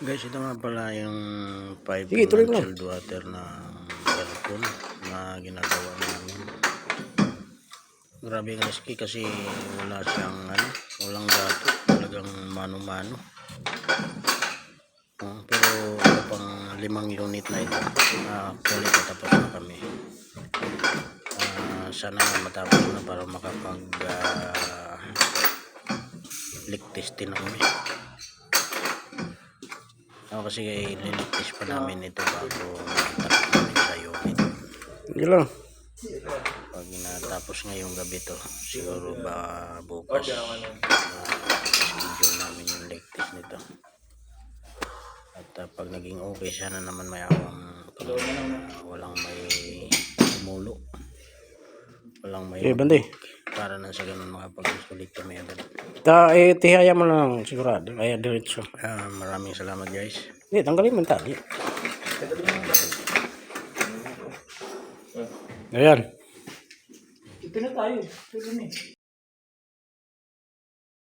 Guys, ito nga pala yung 5 Sige, tuloy mo. chilled water na cellphone na ginagawa namin. Grabe ang risky kasi wala siyang walang dato, talagang mano-mano. Pero pang 5 unit na ito, actually patapos na kami. Sana matapos na para makapag leak testing na kami. Kasi liligtis pa namin ito bago matapos namin sa unit. Hindi lang. Pag natapos ngayong gabi to, siguro ba bukas schedule namin yung liligtis nito. At pag naging okay, sana naman may walang may mulo. Walang may para na sa ganun makapag-sulit kami agad. Tihaya mo lang sigurado. Kaya diretso. Maraming salamat guys. Hindi, tanggalin mo tali. Ayan. Ito na tayo. Ito na